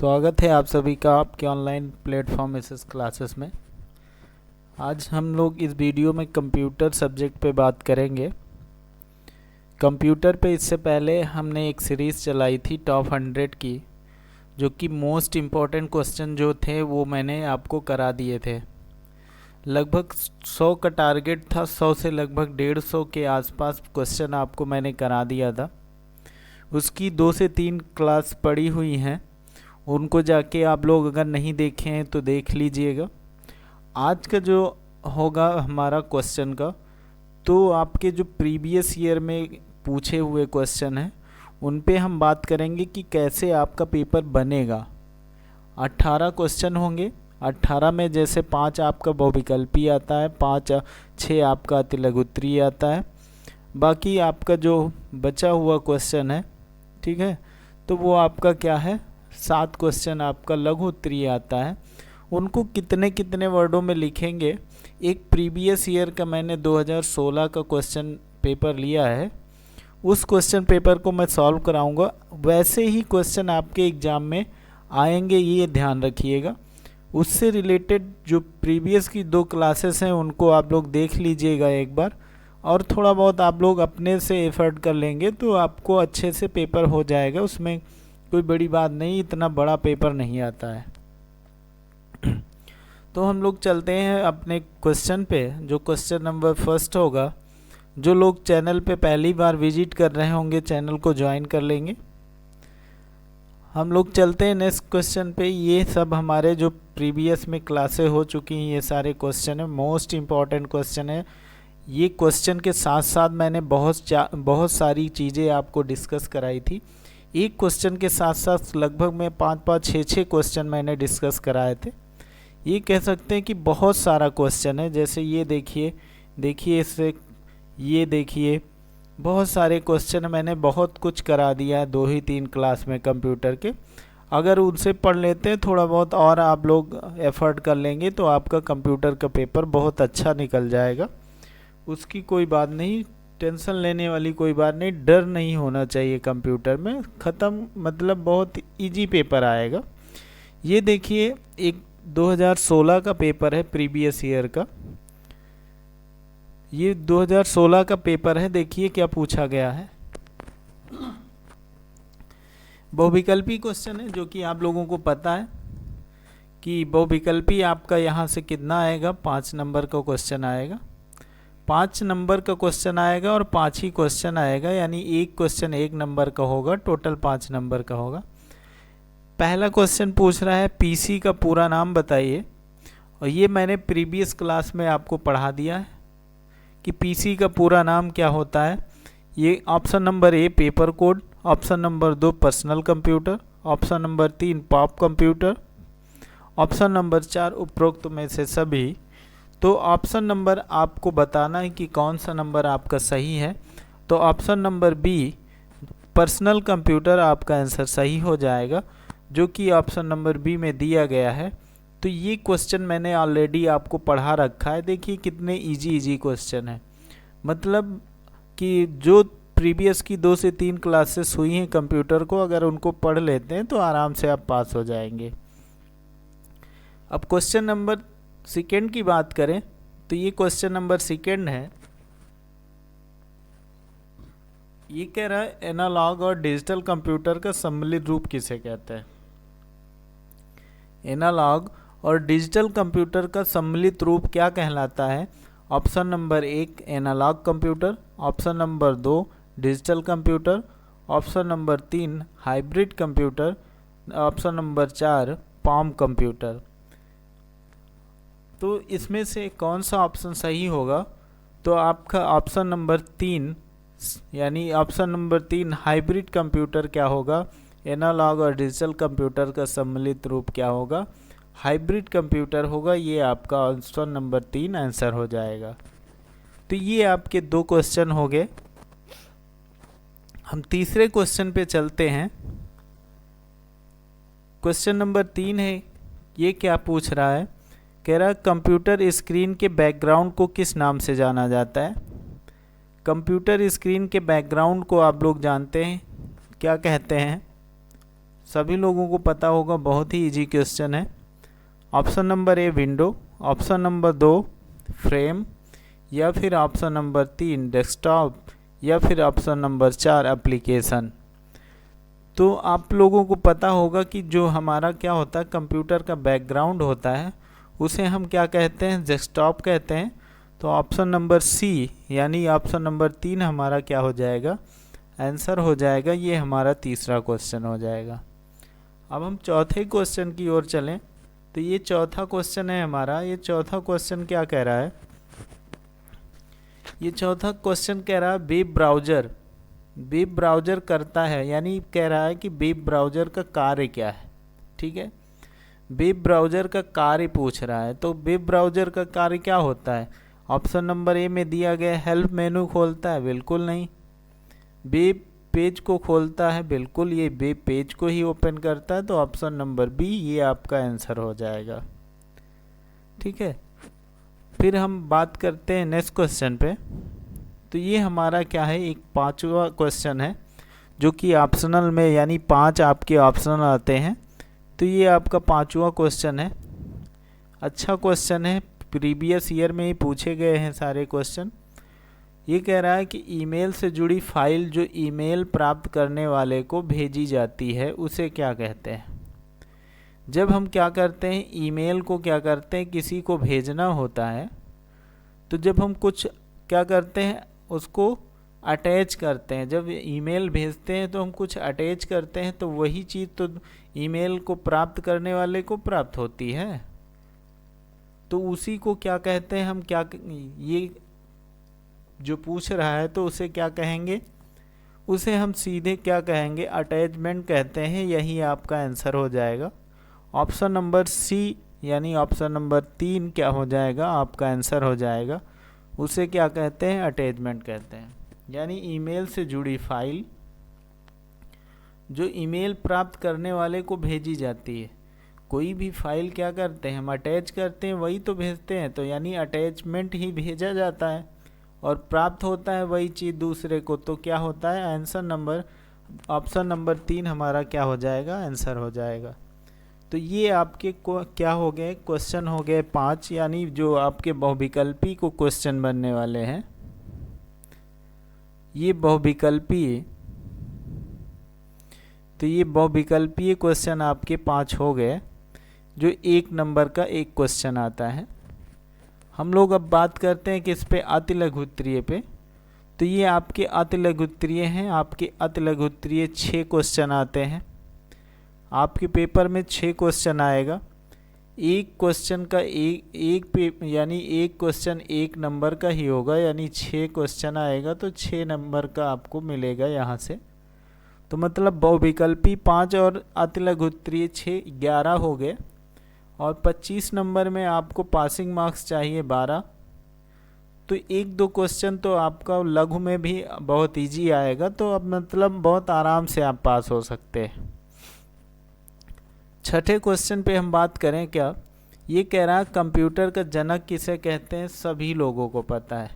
स्वागत है आप सभी का आपके ऑनलाइन प्लेटफॉर्म एसएस क्लासेस में। आज हम लोग इस वीडियो में कंप्यूटर सब्जेक्ट पे बात करेंगे। कंप्यूटर पे इससे पहले हमने एक सीरीज़ चलाई थी टॉप 100 की, जो कि मोस्ट इम्पॉर्टेंट क्वेश्चन जो थे वो मैंने आपको करा दिए थे। लगभग 100 का टारगेट था, 100 से लगभग 150 के आसपास क्वेश्चन आपको मैंने करा दिया था। उसकी 2 से 3 क्लास पड़ी हुई हैं, उनको जाके आप लोग अगर नहीं देखे हैं तो देख लीजिएगा। आज का जो होगा हमारा क्वेश्चन का, तो आपके जो प्रीवियस ईयर में पूछे हुए क्वेश्चन हैं उन पे हम बात करेंगे कि कैसे आपका पेपर बनेगा। 18 क्वेश्चन होंगे। 18 में जैसे 5 आपका बहुविकल्पी आता है, 6 आपका अति लघु उत्तरीय आता है, बाकी आपका जो बचा हुआ क्वेश्चन है, ठीक है, तो वो आपका क्या है, 7 क्वेश्चन आपका लघु उत्तरीय आता है। उनको कितने कितने वर्डों में लिखेंगे, एक प्रीवियस ईयर का मैंने 2016 का क्वेश्चन पेपर लिया है, उस क्वेश्चन पेपर को मैं सॉल्व कराऊंगा। वैसे ही क्वेश्चन आपके एग्ज़ाम में आएंगे, ये ध्यान रखिएगा। उससे रिलेटेड जो प्रीवियस की 2 क्लासेस हैं उनको आप लोग देख लीजिएगा एक बार, और थोड़ा बहुत आप लोग अपने से एफर्ट कर लेंगे तो आपको अच्छे से पेपर हो जाएगा। उसमें कोई बड़ी बात नहीं, इतना बड़ा पेपर नहीं आता है। तो हम लोग चलते हैं अपने क्वेश्चन पे। जो क्वेश्चन नंबर फर्स्ट होगा, जो लोग चैनल पे पहली बार विजिट कर रहे होंगे चैनल को ज्वाइन कर लेंगे। हम लोग चलते हैं नेक्स्ट क्वेश्चन पे। ये सब हमारे जो प्रीवियस में क्लासें हो चुकी हैं, ये सारे क्वेश्चन है, मोस्ट इम्पॉर्टेंट क्वेश्चन है। ये क्वेश्चन के साथ साथ मैंने बहुत सारी चीज़ें आपको डिस्कस कराई थी। एक क्वेश्चन के साथ साथ लगभग मैं 5-5, 6-6 क्वेश्चन मैंने डिस्कस कराए थे। ये कह सकते हैं कि बहुत सारा क्वेश्चन है। जैसे ये देखिए इससे ये देखिए, बहुत सारे क्वेश्चन मैंने बहुत कुछ करा दिया है 2 ही 3 क्लास में कंप्यूटर के। अगर उनसे पढ़ लेते हैं थोड़ा बहुत और आप लोग एफर्ट कर लेंगे तो आपका कंप्यूटर का पेपर बहुत अच्छा निकल जाएगा। उसकी कोई बात नहीं, टेंशन लेने वाली कोई बात नहीं, डर नहीं होना चाहिए। कंप्यूटर में ख़त्म, मतलब बहुत इजी पेपर आएगा। ये देखिए एक 2016 का पेपर है, प्रीवियस ईयर का। ये 2016 का पेपर है। देखिए क्या पूछा गया है। बहुविकल्पी क्वेश्चन है, जो कि आप लोगों को पता है कि बहुविकल्पी आपका यहाँ से कितना आएगा, 5 नंबर का क्वेश्चन आएगा। 5 नंबर का क्वेश्चन आएगा और 5 ही क्वेश्चन आएगा, यानी एक क्वेश्चन 1 नंबर का होगा, टोटल 5 नंबर का होगा। पहला क्वेश्चन पूछ रहा है पीसी का पूरा नाम बताइए, और ये मैंने प्रीवियस क्लास में आपको पढ़ा दिया है कि पीसी का पूरा नाम क्या होता है। ये option number A paper code, option number 2 personal computer, option number 3 pop computer, option number 4 उपरोक्त में से सभी। तो ऑप्शन नंबर आपको बताना है कि कौन सा नंबर आपका सही है। तो option number B personal computer आपका आंसर सही हो जाएगा, जो कि ऑप्शन नंबर बी में दिया गया है। तो ये क्वेश्चन मैंने ऑलरेडी आपको पढ़ा रखा है। देखिए कितने इजी क्वेश्चन है, मतलब कि जो प्रीवियस की 2 से 3 क्लासेस हुई हैं कंप्यूटर को, अगर उनको पढ़ लेते हैं तो आराम से आप पास हो जाएंगे। अब क्वेश्चन नंबर सेकेंड की बात करें तो ये क्वेश्चन नंबर सेकेंड है। ये कह रहा है एनालॉग और डिजिटल कंप्यूटर का सम्मिलित रूप किसे कहते हैं। एनालॉग और डिजिटल कंप्यूटर का सम्मिलित रूप क्या कहलाता है। Option number 1 analogue computer, option number 2 digital computer, option number 3 hybrid computer, option number 4 palm computer. तो इसमें से कौन सा ऑप्शन सही होगा। तो आपका ऑप्शन नंबर 3, यानी ऑप्शन नंबर 3 हाइब्रिड कंप्यूटर क्या होगा। एनालॉग और डिजिटल कंप्यूटर का सम्मिलित रूप क्या होगा, हाइब्रिड कंप्यूटर होगा। ये आपका ऑप्शन नंबर 3 आंसर हो जाएगा। तो ये आपके 2 क्वेश्चन हो गए। हम तीसरे क्वेश्चन पे चलते हैं। क्वेश्चन नंबर 3 है। ये क्या पूछ रहा है, कह रहा है कंप्यूटर स्क्रीन के बैकग्राउंड को किस नाम से जाना जाता है। कंप्यूटर स्क्रीन के बैकग्राउंड को आप लोग जानते हैं क्या कहते हैं। सभी लोगों को पता होगा, बहुत ही इजी क्वेश्चन है। Option number a window, option number 2 frame, या फिर ऑप्शन नंबर 3 डेस्कटॉप, या फिर ऑप्शन नंबर 4 एप्लीकेशन। तो आप लोगों को पता होगा कि जो हमारा क्या होता है, कंप्यूटर का बैकग्राउंड होता है, उसे हम क्या कहते हैं, डेस्कटॉप कहते हैं। तो ऑप्शन नंबर सी यानी ऑप्शन नंबर 3 हमारा क्या हो जाएगा, आंसर हो जाएगा। ये हमारा तीसरा क्वेश्चन हो जाएगा। अब हम चौथे क्वेश्चन की ओर चलें। तो ये चौथा क्वेश्चन है हमारा। ये चौथा क्वेश्चन क्या कह रहा है, ये चौथा क्वेश्चन कह रहा है वेब ब्राउज़र करता है, यानी कह रहा है कि वेब ब्राउज़र का कार्य क्या है। ठीक है, वेब ब्राउज़र का कार्य पूछ रहा है। तो वेब ब्राउज़र का कार्य क्या होता है, ऑप्शन नंबर ए में दिया गया हेल्प मेनू खोलता है, बिल्कुल नहीं। वेब पेज को खोलता है, बिल्कुल ये वेब पेज को ही ओपन करता है। तो ऑप्शन नंबर बी ये आपका आंसर हो जाएगा। ठीक है, फिर हम बात करते हैं नेक्स्ट क्वेश्चन पे। तो ये हमारा क्या है, एक पांचवा क्वेश्चन है जो कि ऑप्शनल में, यानी 5 आपके ऑप्शनल आते हैं। तो ये आपका पांचवा क्वेश्चन है। अच्छा क्वेश्चन है, प्रीवियस ईयर में ही पूछे गए हैं सारे क्वेश्चन। ये कह रहा है कि ईमेल से जुड़ी फाइल जो ईमेल प्राप्त करने वाले को भेजी जाती है उसे क्या कहते हैं। जब हम क्या करते हैं, ईमेल को क्या करते हैं, किसी को भेजना होता है, तो जब हम कुछ क्या करते हैं, उसको अटैच करते हैं। जब ईमेल भेजते हैं तो हम कुछ अटैच करते हैं, तो वही चीज़ तो ईमेल को प्राप्त करने वाले को प्राप्त होती है। तो उसी को क्या कहते हैं हम, क्या ये जो पूछ रहा है तो उसे क्या कहेंगे, उसे हम सीधे क्या कहेंगे, अटैचमेंट कहते हैं। यही आपका आंसर हो जाएगा। ऑप्शन नंबर सी यानी ऑप्शन नंबर 3 क्या हो जाएगा, आपका आंसर हो जाएगा। उसे क्या कहते हैं, अटैचमेंट कहते हैं। यानी ईमेल से जुड़ी फाइल जो ईमेल प्राप्त करने वाले को भेजी जाती है। कोई भी फाइल क्या करते हैं, हम अटैच करते हैं, वही तो भेजते हैं। तो यानी अटैचमेंट ही भेजा जाता है और प्राप्त होता है वही चीज़ दूसरे को। तो क्या होता है, आंसर नंबर ऑप्शन नंबर 3 हमारा क्या हो जाएगा, आंसर हो जाएगा। तो ये आपके को क्या हो गए, क्वेश्चन हो गए 5, यानी जो आपके बहुविकल्पी को क्वेश्चन बनने वाले हैं। ये बहुविकल्पी, तो ये बहुविकल्पीय क्वेश्चन आपके 5 हो गए, जो 1 नंबर का एक क्वेश्चन आता है। हम लोग अब बात करते हैं किस पे, अति लघु उत्तरीय पे। तो ये आपके अति लघु उत्तरीय हैं। आपके अति लघु उत्तरीय 6 क्वेश्चन आते हैं। आपके पेपर में 6 क्वेश्चन आएगा। एक क्वेश्चन का यानी एक क्वेश्चन 1 नंबर का ही होगा, यानी 6 क्वेश्चन आएगा तो 6 नंबर का आपको मिलेगा यहाँ से। तो मतलब बहुविकल्पी 5 और अति लघु उत्तरीय 6, 11 हो गए। और 25 नंबर में आपको पासिंग मार्क्स चाहिए 12। तो 1-2 क्वेश्चन तो आपका लघु में भी बहुत इजी आएगा। तो अब मतलब बहुत आराम से आप पास हो सकते हैं। छठे क्वेश्चन पे हम बात करें क्या, ये कह रहा है कंप्यूटर का जनक किसे कहते हैं। सभी लोगों को पता है,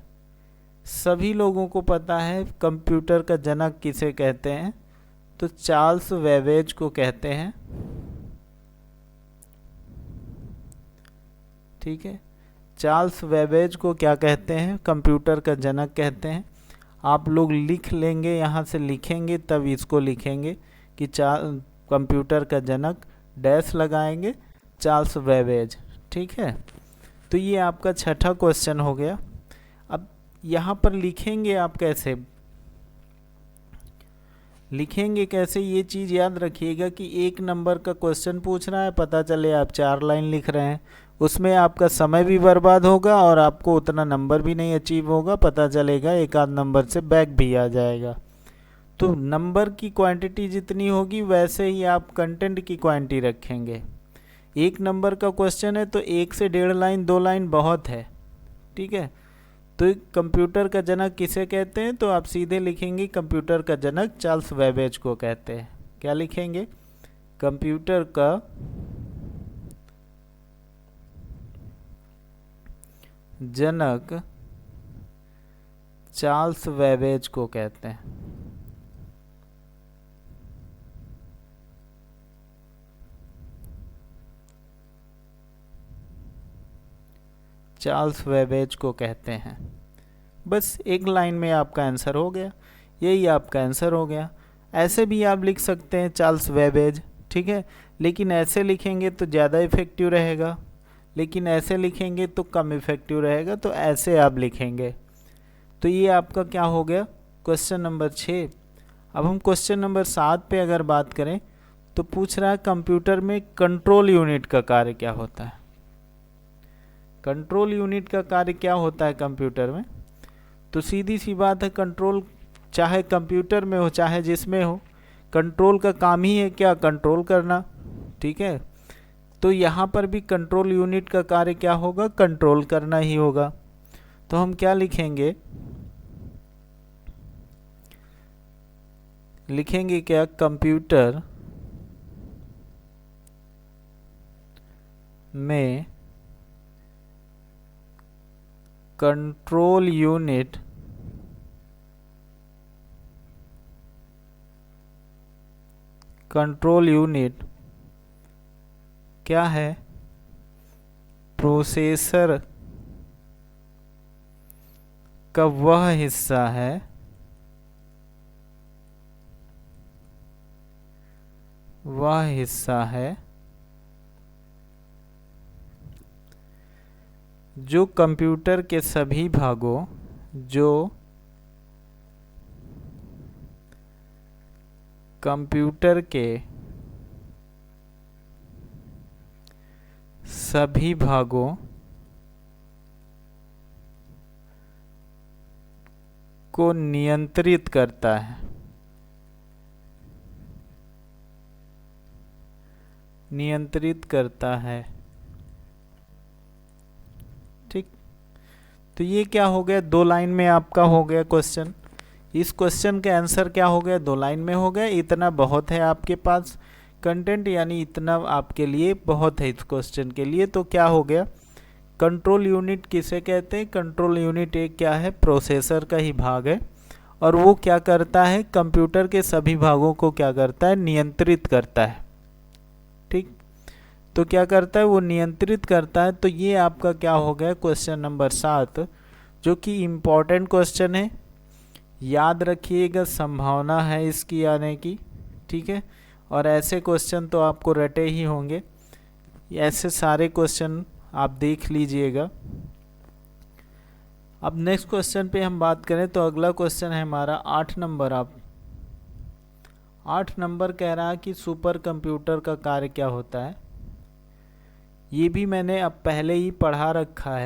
सभी लोगों को पता है कंप्यूटर का जनक किसे कहते हैं। तो चार्ल्स बेबेज को कहते हैं। ठीक है, चार्ल्स बेबेज को क्या कहते हैं, कंप्यूटर का जनक कहते हैं। आप लोग लिख लेंगे, यहाँ से लिखेंगे तब इसको लिखेंगे कि कंप्यूटर का जनक डैश लगाएंगे चार्ल्स बेबेज। ठीक है, तो ये आपका छठा क्वेश्चन हो गया। अब यहाँ पर लिखेंगे आप कैसे, लिखेंगे कैसे, ये चीज़ याद रखिएगा कि 1 नंबर का क्वेश्चन पूछ रहा है, पता चले आप 4 लाइन लिख रहे हैं, उसमें आपका समय भी बर्बाद होगा और आपको उतना नंबर भी नहीं अचीव होगा। पता चलेगा 1-आध नंबर से बैक भी आ जाएगा। तो नंबर की क्वांटिटी जितनी होगी वैसे ही आप कंटेंट की क्वांटिटी रखेंगे। 1 नंबर का क्वेश्चन है तो 1 से 1.5 लाइन 2 लाइन बहुत है। ठीक है, तो कंप्यूटर का जनक किसे कहते हैं, तो आप सीधे लिखेंगे कंप्यूटर का जनक चार्ल्स बेबेज को कहते हैं। क्या लिखेंगे, कंप्यूटर का जनक चार्ल्स बेबेज को कहते हैं। चार्ल्स वेबेज को कहते हैं। बस एक लाइन में आपका आंसर हो गया, यही आपका आंसर हो गया। ऐसे भी आप लिख सकते हैं चार्ल्स वेबेज, ठीक है, लेकिन ऐसे लिखेंगे तो ज़्यादा इफ़ेक्टिव रहेगा, लेकिन ऐसे लिखेंगे तो कम इफ़ेक्टिव रहेगा, तो ऐसे आप लिखेंगे। तो ये आपका क्या हो गया, क्वेश्चन नंबर 6। अब हम क्वेश्चन नंबर 7 पे अगर बात करें तो पूछ रहा है कंप्यूटर में कंट्रोल यूनिट का कार्य क्या होता है। कंट्रोल यूनिट का कार्य क्या होता है कंप्यूटर में? तो सीधी सी बात है, कंट्रोल चाहे कंप्यूटर में हो चाहे जिसमें हो, कंट्रोल का काम ही है क्या, कंट्रोल करना, ठीक है। तो यहाँ पर भी कंट्रोल यूनिट का कार्य क्या होगा, कंट्रोल करना ही होगा। तो हम क्या लिखेंगे, लिखेंगे क्या, कंप्यूटर में कंट्रोल यूनिट क्या है, प्रोसेसर का वह हिस्सा है जो कंप्यूटर के सभी भागों को नियंत्रित करता है, ठीक। तो ये क्या हो गया, 2 लाइन में आपका हो गया क्वेश्चन। इस क्वेश्चन के आंसर क्या हो गया, 2 लाइन में हो गया। इतना बहुत है आपके पास कंटेंट, यानी इतना आपके लिए बहुत है इस क्वेश्चन के लिए। तो क्या हो गया, कंट्रोल यूनिट किसे कहते हैं, कंट्रोल यूनिट एक क्या है, प्रोसेसर का ही भाग है, और वो क्या करता है, कंप्यूटर के सभी भागों को क्या करता है, नियंत्रित करता है, ठीक। तो क्या करता है, वो नियंत्रित करता है। तो ये आपका क्या हो गया, क्वेश्चन नंबर 7, जो कि इम्पॉर्टेंट क्वेश्चन है, याद रखिएगा, संभावना है इसकी आने की, ठीक है। और ऐसे क्वेश्चन तो आपको रटे ही होंगे, ऐसे सारे क्वेश्चन आप देख लीजिएगा। अब नेक्स्ट क्वेश्चन पे हम बात करें तो अगला क्वेश्चन है हमारा 8 नंबर। 8 नंबर कह रहा है कि सुपर कंप्यूटर का कार्य क्या होता है। ये भी मैंने अब पहले ही पढ़ा रखा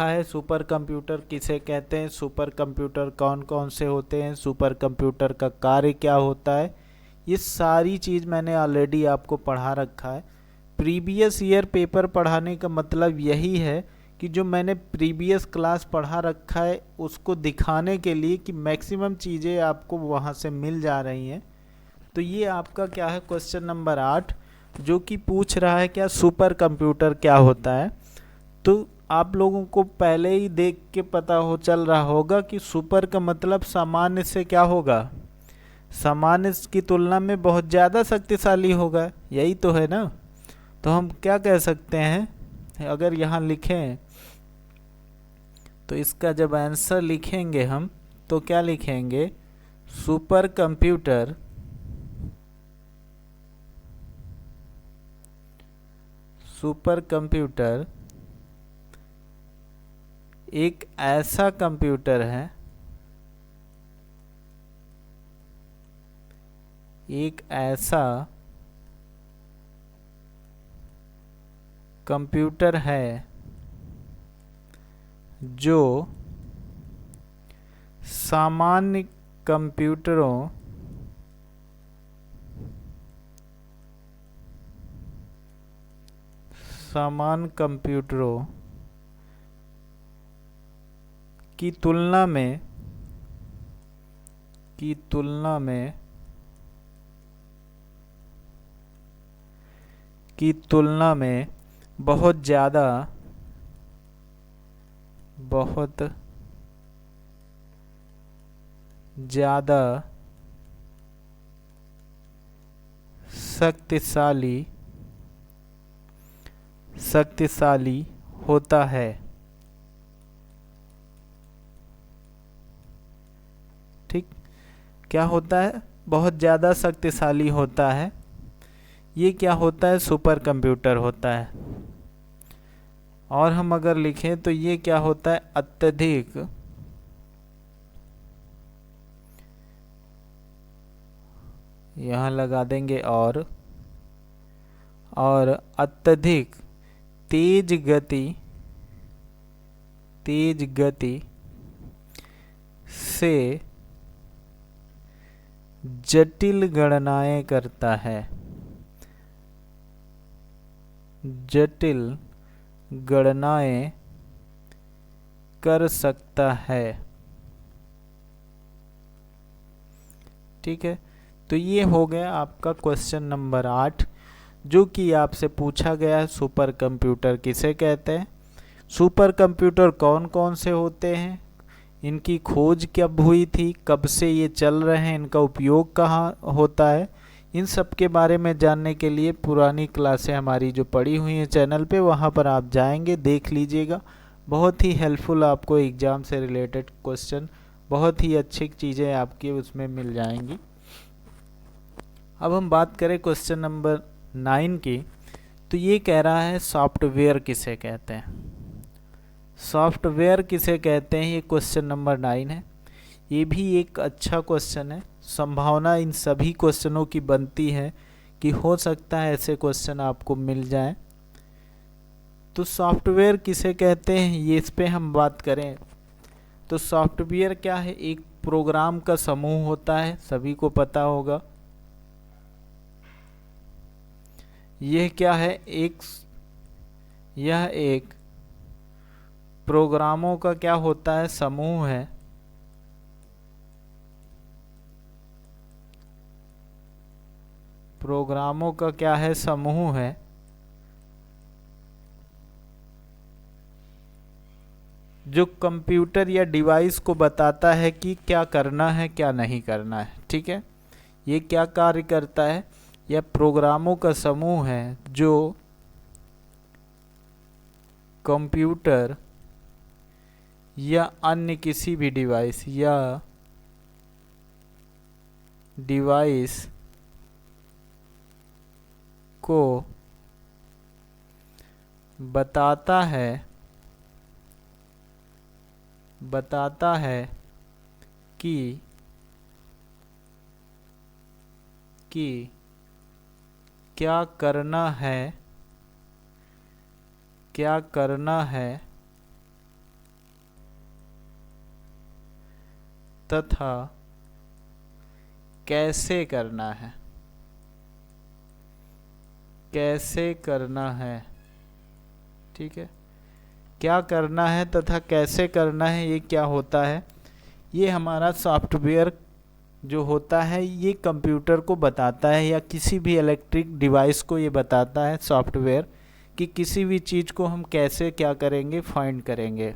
है, सुपर कंप्यूटर किसे कहते हैं, सुपर कंप्यूटर कौन कौन से होते हैं, सुपर कंप्यूटर का कार्य क्या होता है, ये सारी चीज़ मैंने ऑलरेडी आपको पढ़ा रखा है। प्रीवियस ईयर पेपर पढ़ाने का मतलब यही है कि जो मैंने प्रीवियस क्लास पढ़ा रखा है उसको दिखाने के लिए कि मैक्सिमम चीज़ें आपको वहाँ से मिल जा रही हैं। तो ये आपका क्या है, क्वेश्चन नंबर 8, जो कि पूछ रहा है क्या, सुपर कंप्यूटर क्या होता है। तो आप लोगों को पहले ही देख के पता चल रहा होगा कि सुपर का मतलब सामान्य से क्या होगा, सामान्य की तुलना में बहुत ज़्यादा शक्तिशाली होगा, यही तो है ना। तो हम क्या कह सकते हैं, अगर यहाँ लिखें तो इसका जब आंसर लिखेंगे हम तो क्या लिखेंगे, सुपर कंप्यूटर एक ऐसा कंप्यूटर है, जो सामान्य कंप्यूटरों की तुलना में बहुत ज़्यादा शक्तिशाली शक्तिशाली होता है। ठीक, क्या होता है? बहुत ज़्यादा शक्तिशाली होता है। ये क्या होता है? सुपर कंप्यूटर होता है। और हम अगर लिखें तो ये क्या होता है? अत्यधिक यहाँ लगा देंगे और अत्यधिक तेज गति से जटिल गणनाएं करता है। जटिल गणनाएं कर सकता है। ठीक है, तो ये हो गया आपका क्वेश्चन नंबर 8, जो कि आपसे पूछा गया है सुपर कंप्यूटर किसे कहते हैं, सुपर कंप्यूटर कौन कौन से होते हैं, इनकी खोज कब हुई थी, कब से ये चल रहे हैं, इनका उपयोग कहाँ होता है। इन सब के बारे में जानने के लिए पुरानी क्लासें हमारी जो पड़ी हुई हैं चैनल पे, वहाँ पर आप जाएंगे, देख लीजिएगा। बहुत ही हेल्पफुल आपको एग्ज़ाम से रिलेटेड क्वेश्चन, बहुत ही अच्छी चीज़ें आपकी उसमें मिल जाएंगी। अब हम बात करें क्वेश्चन नंबर 9 की, तो ये कह रहा है सॉफ्टवेयर किसे कहते हैं। सॉफ्टवेयर किसे कहते हैं, ये क्वेश्चन नंबर 9 है। ये भी एक अच्छा क्वेश्चन है। संभावना इन सभी क्वेश्चनों की बनती है कि हो सकता है ऐसे क्वेश्चन आपको मिल जाएं। तो सॉफ्टवेयर किसे कहते हैं, ये इस पे हम बात करें तो सॉफ्टवेयर क्या है? एक प्रोग्राम का समूह होता है, सभी को पता होगा। यह क्या है? यह एक प्रोग्रामों का क्या होता है? समूह है। प्रोग्रामों का क्या है? समूह है। जो कंप्यूटर या डिवाइस को बताता है कि क्या करना है, क्या नहीं करना है। ठीक है, ये क्या कार्य करता है? यह प्रोग्रामों का समूह है जो कंप्यूटर या अन्य किसी भी डिवाइस को बताता है कि क्या करना है तथा कैसे करना है। ठीक है, क्या करना है तथा कैसे करना है, ये क्या होता है? ये हमारा सॉफ्टवेयर जो होता है ये कंप्यूटर को बताता है या किसी भी इलेक्ट्रिक डिवाइस को ये बताता है सॉफ्टवेयर कि किसी भी चीज़ को हम कैसे क्या करेंगे, फाइंड करेंगे।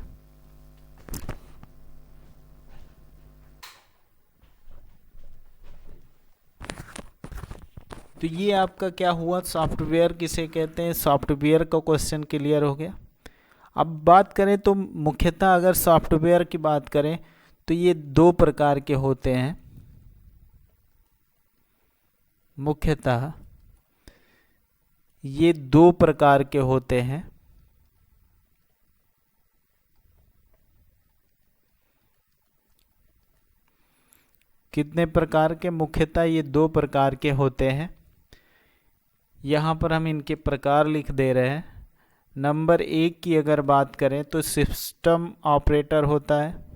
तो ये आपका क्या हुआ? सॉफ्टवेयर किसे कहते हैं, सॉफ्टवेयर का क्वेश्चन क्लियर हो गया। अब बात करें तो मुख्यतः अगर सॉफ्टवेयर की बात करें तो ये 2 प्रकार के होते हैं। मुख्यतः ये 2 प्रकार के होते हैं। कितने प्रकार के? मुख्यतः ये 2 प्रकार के होते हैं। यहाँ पर हम इनके प्रकार लिख दे रहे हैं। नंबर 1 की अगर बात करें तो सिस्टम ऑपरेटर होता है,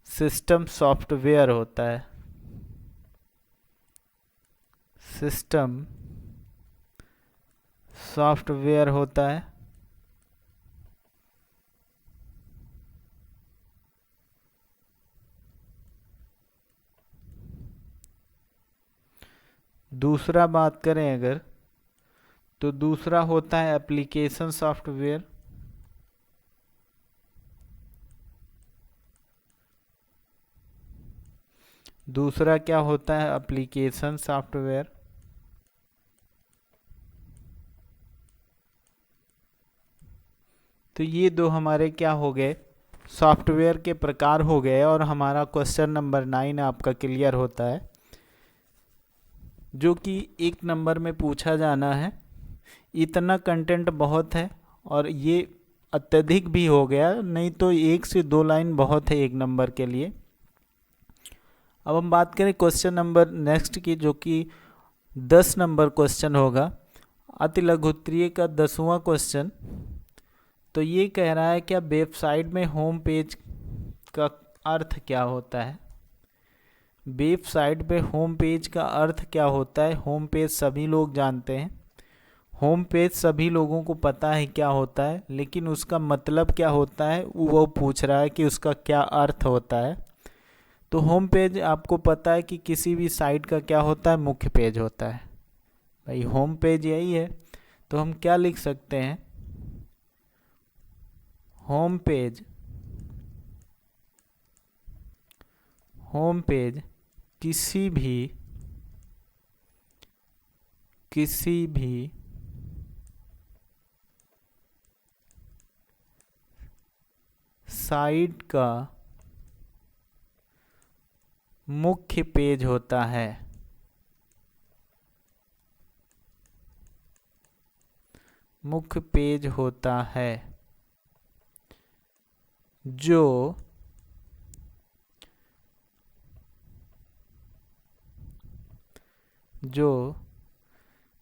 सिस्टम सॉफ्टवेयर होता है। सिस्टम सॉफ्टवेयर होता है। दूसरा बात करें अगर तो दूसरा होता है एप्लीकेशन सॉफ्टवेयर। दूसरा क्या होता है? Application software. तो ये दो हमारे क्या हो गए, सॉफ्टवेयर के प्रकार हो गए, और हमारा क्वेश्चन नंबर 9 आपका क्लियर होता है, जो कि 1 नंबर में पूछा जाना है। इतना कंटेंट बहुत है और ये अत्यधिक भी हो गया, नहीं तो 1 से 2 लाइन बहुत है 1 नंबर के लिए। अब हम बात करें क्वेश्चन नंबर नेक्स्ट की, जो कि 10 नंबर क्वेश्चन होगा, अति लघुत्तरीय का 10वां क्वेश्चन। तो ये कह रहा है क्या वेबसाइट में होम पेज का अर्थ क्या होता है। वेबसाइट पे होम पेज का अर्थ क्या होता है। होम पेज सभी लोग जानते हैं, होम पेज सभी लोगों को पता है क्या होता है, लेकिन उसका मतलब क्या होता है वो पूछ रहा है कि उसका क्या अर्थ होता है। तो होम पेज आपको पता है कि किसी भी साइट का क्या होता है, मुख्य पेज होता है। भाई होम पेज यही है, तो हम क्या लिख सकते हैं, होम पेज, होम पेज किसी भी साइट का मुख्य पेज होता है। मुख्य पेज होता है जो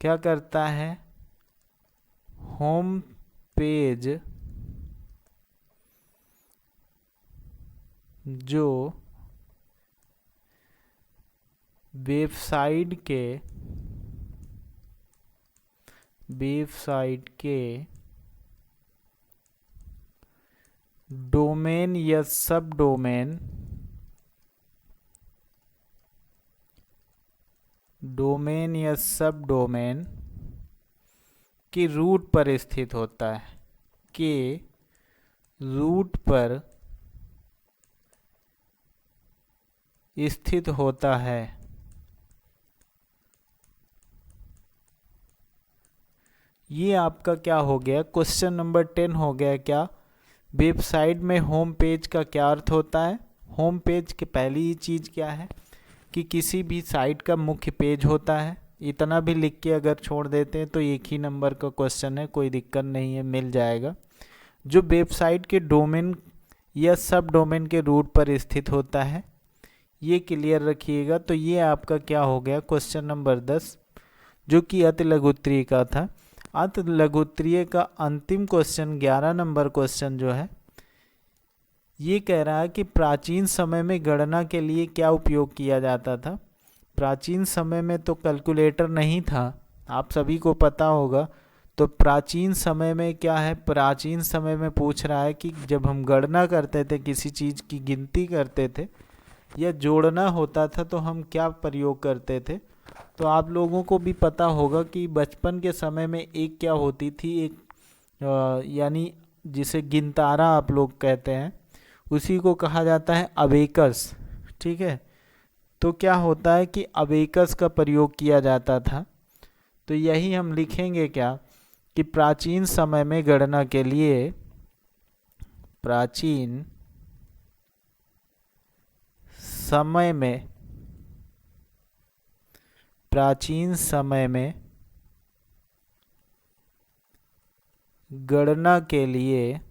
क्या करता है, होम पेज जो वेबसाइट के डोमेन या सब डोमेन के रूट पर स्थित होता है, के रूट पर स्थित होता है। ये आपका क्या हो गया, क्वेश्चन नंबर 10 हो गया। क्या वेबसाइट में होम पेज का क्या अर्थ होता है। होम पेज की पहली ही चीज़ क्या है कि किसी भी साइट का मुख्य पेज होता है। इतना भी लिख के अगर छोड़ देते हैं तो एक ही नंबर का क्वेश्चन है, कोई दिक्कत नहीं है, मिल जाएगा। जो वेबसाइट के डोमेन या सब डोमेन के रूट पर स्थित होता है, ये क्लियर रखिएगा। तो ये आपका क्या हो गया, क्वेश्चन नंबर 10, जो कि अति लघुत्तरीय का था। अति लघुत्तरीय का अंतिम क्वेश्चन 11 नंबर क्वेश्चन जो है, ये कह रहा है कि प्राचीन समय में गणना के लिए क्या उपयोग किया जाता था। प्राचीन समय में तो कैलकुलेटर नहीं था, आप सभी को पता होगा। तो प्राचीन समय में क्या है, प्राचीन समय में पूछ रहा है कि जब हम गणना करते थे, किसी चीज़ की गिनती करते थे या जोड़ना होता था, तो हम क्या प्रयोग करते थे। तो आप लोगों को भी पता होगा कि बचपन के समय में एक क्या होती थी, एक यानी जिसे गिनतारा आप लोग कहते हैं, उसी को कहा जाता है अबेकस। ठीक है, तो क्या होता है कि अबेकस का प्रयोग किया जाता था। तो यही हम लिखेंगे क्या कि प्राचीन समय में गणना के लिए, प्राचीन समय में गणना के लिए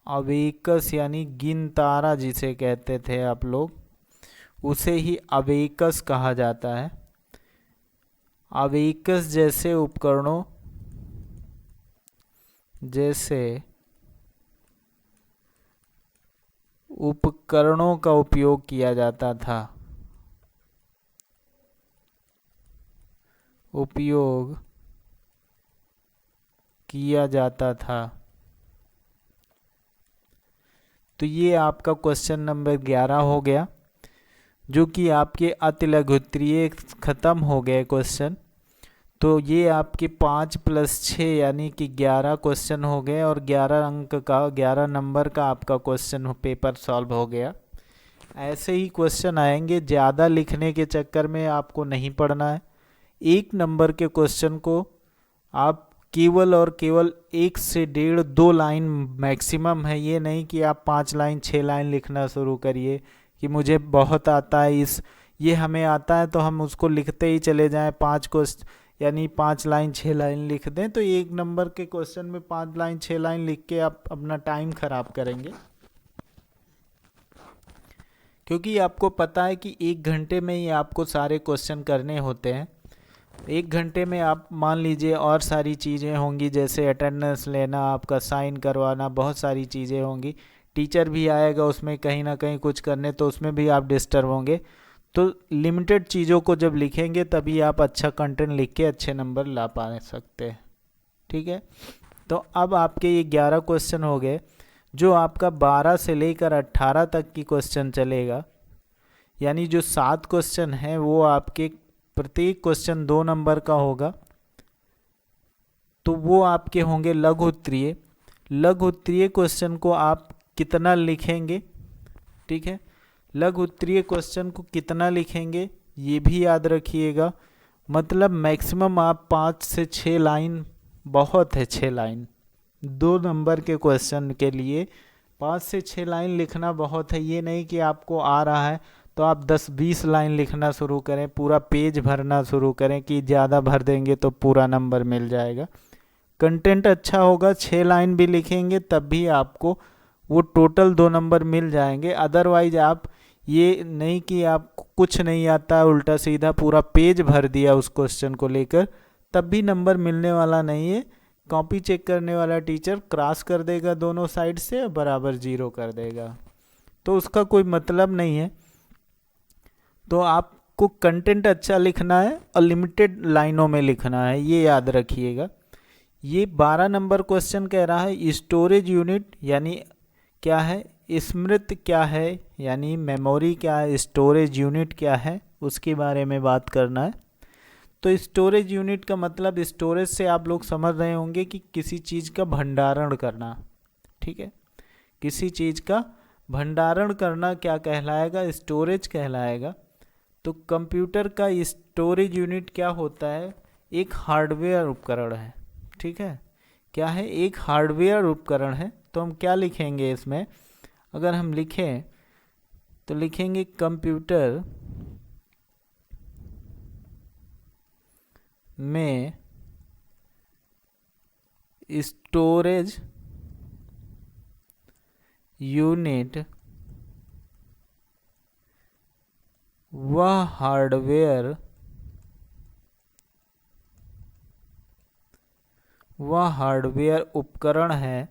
अबेकस यानी गिनतारा जिसे कहते थे आप लोग, उसे ही अबेकस कहा जाता है। अबेकस जैसे उपकरणों का उपयोग किया जाता था। तो ये आपका क्वेश्चन नंबर 11 हो गया, जो कि आपके अति लघुत्तरीय खत्म हो गए क्वेश्चन। तो ये आपके 5 + 6 यानी कि 11 क्वेश्चन हो गए, और 11 अंक का 11 नंबर का आपका क्वेश्चन पेपर सॉल्व हो गया। ऐसे ही क्वेश्चन आएंगे, ज़्यादा लिखने के चक्कर में आपको नहीं पढ़ना है। एक नंबर के क्वेश्चन को आप केवल और केवल 1 से 1.5 2 लाइन मैक्सिमम है, ये नहीं कि आप 5 लाइन 6 लाइन लिखना शुरू करिए कि मुझे बहुत आता है, ये हमें आता है तो हम उसको लिखते ही चले जाएं, 5 क्वेश्चन यानी 5 लाइन 6 लाइन लिख दें, तो एक नंबर के क्वेश्चन में 5 लाइन 6 लाइन लिख के आप अपना टाइम खराब करेंगे। क्योंकि आपको पता है कि 1 घंटे में ही आपको सारे क्वेश्चन करने होते हैं। 1 घंटे में आप मान लीजिए और सारी चीज़ें होंगी, जैसे अटेंडेंस लेना, आपका साइन करवाना, बहुत सारी चीज़ें होंगी, टीचर भी आएगा उसमें कहीं ना कहीं कुछ करने, तो उसमें भी आप डिस्टर्ब होंगे। तो लिमिटेड चीज़ों को जब लिखेंगे तभी आप अच्छा कंटेंट लिख के अच्छे नंबर ला पा सकते हैं। ठीक है, तो अब आपके ये 11 क्वेश्चन हो गए। जो आपका 12 से लेकर 18 तक की क्वेश्चन चलेगा, यानी जो 7 क्वेश्चन हैं वो आपके प्रत्येक क्वेश्चन 2 नंबर का होगा, तो वो आपके होंगे लघु उत्तरीय। लघु उत्तरीय क्वेश्चन को आप कितना लिखेंगे, ठीक है, लघु उत्तरीय क्वेश्चन को कितना लिखेंगे ये भी याद रखिएगा। मतलब मैक्सिमम आप 5 से 6 लाइन बहुत है, 6 लाइन 2 नंबर के क्वेश्चन के लिए 5 से 6 लाइन लिखना बहुत है। ये नहीं कि आपको आ रहा है तो आप 10-20 लाइन लिखना शुरू करें, पूरा पेज भरना शुरू करें कि ज़्यादा भर देंगे तो पूरा नंबर मिल जाएगा। कंटेंट अच्छा होगा, 6 लाइन भी लिखेंगे तब भी आपको वो टोटल 2 नंबर मिल जाएंगे। अदरवाइज आप ये नहीं कि आपको कुछ नहीं आता, उल्टा सीधा पूरा पेज भर दिया उस क्वेश्चन को लेकर, तब भी नंबर मिलने वाला नहीं है। कॉपी चेक करने वाला टीचर क्रॉस कर देगा दोनों साइड से, बराबर 0 कर देगा, तो उसका कोई मतलब नहीं है। तो आपको कंटेंट अच्छा लिखना है और लिमिटेड लाइनों में लिखना है, ये याद रखिएगा। ये 12 नंबर क्वेश्चन कह रहा है स्टोरेज यूनिट यानी क्या है, स्मृति क्या है, यानी मेमोरी क्या है, स्टोरेज यूनिट क्या है, उसके बारे में बात करना है। तो स्टोरेज यूनिट का मतलब, स्टोरेज से आप लोग समझ रहे होंगे कि किसी चीज़ का भंडारण करना, ठीक है, किसी चीज़ का भंडारण करना क्या कहलाएगा, स्टोरेज कहलाएगा। तो कंप्यूटर का स्टोरेज यूनिट क्या होता है, एक हार्डवेयर उपकरण है, ठीक है, क्या है, एक हार्डवेयर उपकरण है। तो हम क्या लिखेंगे इसमें, अगर हम लिखें तो लिखेंगे कंप्यूटर में स्टोरेज यूनिट वह हार्डवेयर उपकरण है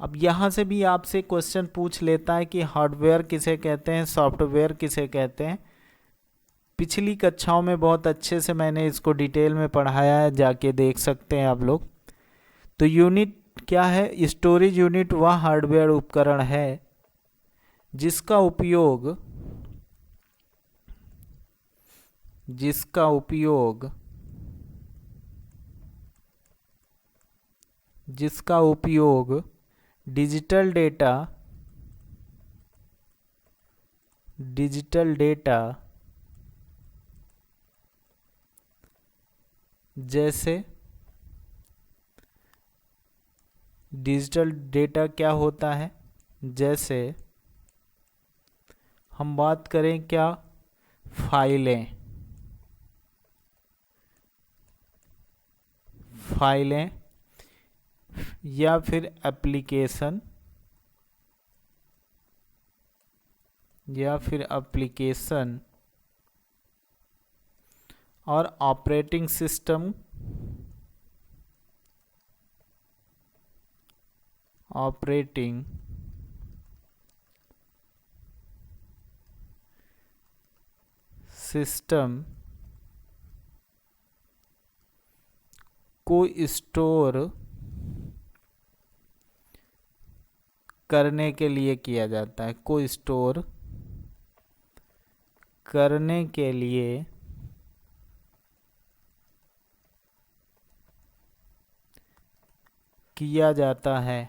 अब यहाँ से भी आपसे क्वेश्चन पूछ लेता है कि हार्डवेयर किसे कहते हैं, सॉफ्टवेयर किसे कहते हैं। पिछली कक्षाओं में बहुत अच्छे से मैंने इसको डिटेल में पढ़ाया है, जाके देख सकते हैं आप लोग। तो यूनिट क्या है, स्टोरेज यूनिट वह हार्डवेयर उपकरण है जिसका उपयोग डिजिटल डेटा जैसे, डिजिटल डेटा क्या होता है, जैसे हम बात करें क्या, फाइलें या फिर एप्लीकेशन और ऑपरेटिंग सिस्टम को स्टोर करने के लिए किया जाता है, को स्टोर करने के लिए किया जाता है।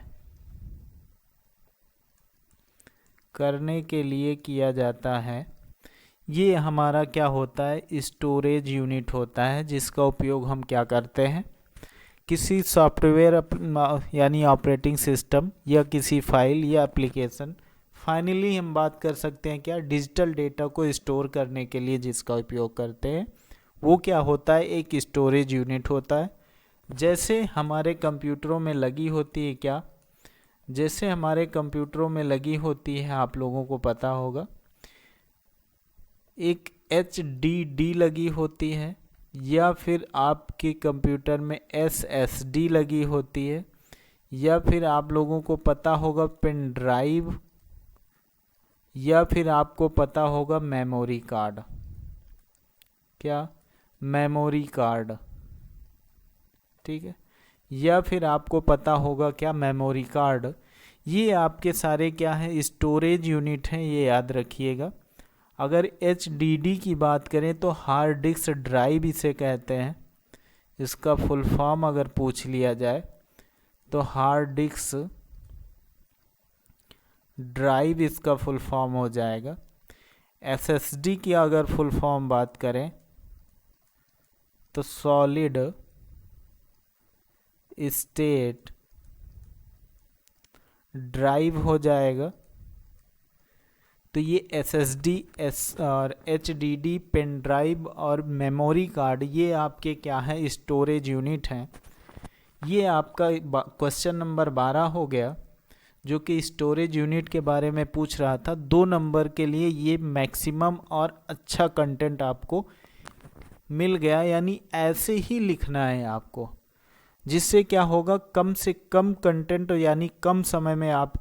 करने के लिए किया जाता है, ये हमारा क्या होता है, स्टोरेज यूनिट होता है, जिसका उपयोग हम क्या करते हैं, किसी सॉफ्टवेयर यानी ऑपरेटिंग सिस्टम या किसी फाइल या एप्लीकेशन, फाइनली हम बात कर सकते हैं क्या, डिजिटल डेटा को स्टोर करने के लिए जिसका उपयोग करते हैं, वो क्या होता है, एक स्टोरेज यूनिट होता है। जैसे हमारे कंप्यूटरों में लगी होती है क्या, जैसे हमारे कंप्यूटरों में लगी होती है, आप लोगों को पता होगा, एक HDD लगी होती है, या फिर आपके कंप्यूटर में SSD लगी होती है, या फिर आप लोगों को पता होगा पेन ड्राइव, या फिर आपको पता होगा मेमोरी कार्ड। क्या, मेमोरी कार्ड, ठीक है, या फिर आपको पता होगा क्या, मेमोरी कार्ड। ये आपके सारे क्या है, स्टोरेज यूनिट हैं, ये याद रखिएगा। अगर HDD की बात करें तो हार्ड डिस्क ड्राइव इसे कहते हैं, इसका फुल फॉर्म अगर पूछ लिया जाए तो हार्ड डिस्क ड्राइव इसका फुल फॉर्म हो जाएगा। SSD की अगर फुल फॉर्म बात करें तो सॉलिड स्टेट ड्राइव हो जाएगा। तो ये SSD और HDD पेन ड्राइव और मेमोरी कार्ड, ये आपके क्या है, स्टोरेज यूनिट हैं। ये आपका क्वेश्चन नंबर 12 हो गया, जो कि स्टोरेज यूनिट के बारे में पूछ रहा था। 2 नंबर के लिए ये मैक्सिमम और अच्छा कंटेंट आपको मिल गया, यानी ऐसे ही लिखना है आपको, जिससे क्या होगा, कम से कम कंटेंट यानी कम समय में आप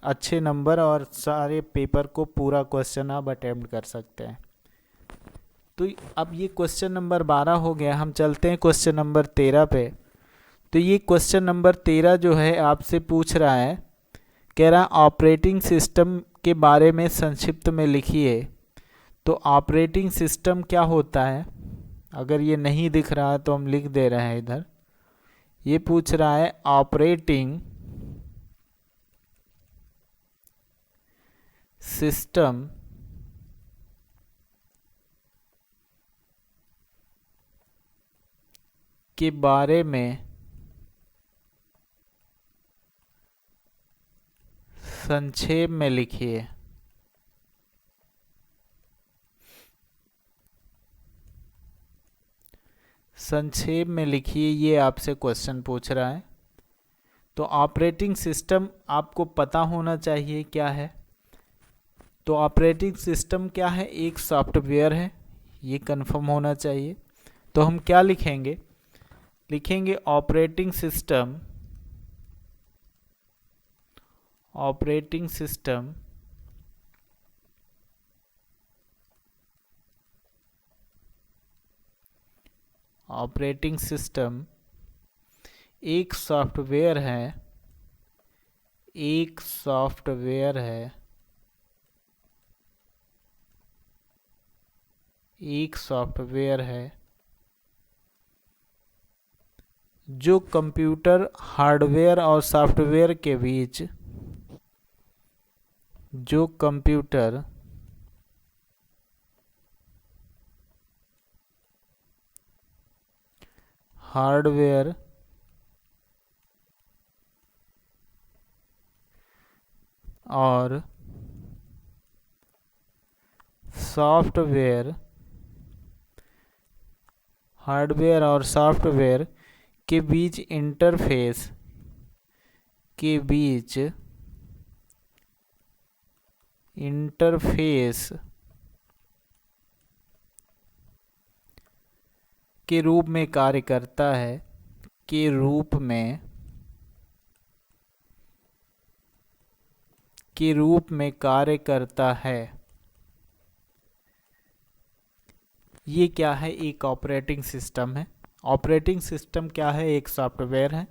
अच्छे नंबर और सारे पेपर को पूरा क्वेश्चन आप अटेम्प्ट कर सकते हैं। तो अब ये क्वेश्चन नंबर 12 हो गया, हम चलते हैं क्वेश्चन नंबर 13 पे। तो ये क्वेश्चन नंबर 13 जो है आपसे पूछ रहा है, कह रहा ऑपरेटिंग सिस्टम के बारे में संक्षिप्त में लिखिए। तो ऑपरेटिंग सिस्टम क्या होता है, अगर ये नहीं दिख रहा है तो हम लिख दे रहे हैं इधर। ये पूछ रहा है ऑपरेटिंग सिस्टम के बारे में संक्षेप में लिखिए। संक्षेप में लिखिए, ये आपसे क्वेश्चन पूछ रहा है। तो ऑपरेटिंग सिस्टम आपको पता होना चाहिए क्या है। तो ऑपरेटिंग सिस्टम क्या है, एक सॉफ्टवेयर है, ये कंफर्म होना चाहिए। तो हम क्या लिखेंगे, लिखेंगे operating system, operating system operating system एक सॉफ्टवेयर है, एक सॉफ्टवेयर है, एक सॉफ्टवेयर है जो कंप्यूटर हार्डवेयर और सॉफ्टवेयर के बीच, जो कंप्यूटर हार्डवेयर और सॉफ्टवेयर, हार्डवेयर और सॉफ्टवेयर के बीच इंटरफेस, के बीच इंटरफेस के रूप में कार्य करता है, के रूप में कार्य करता है। ये क्या है, एक ऑपरेटिंग सिस्टम है। ऑपरेटिंग सिस्टम क्या है, एक सॉफ्टवेयर है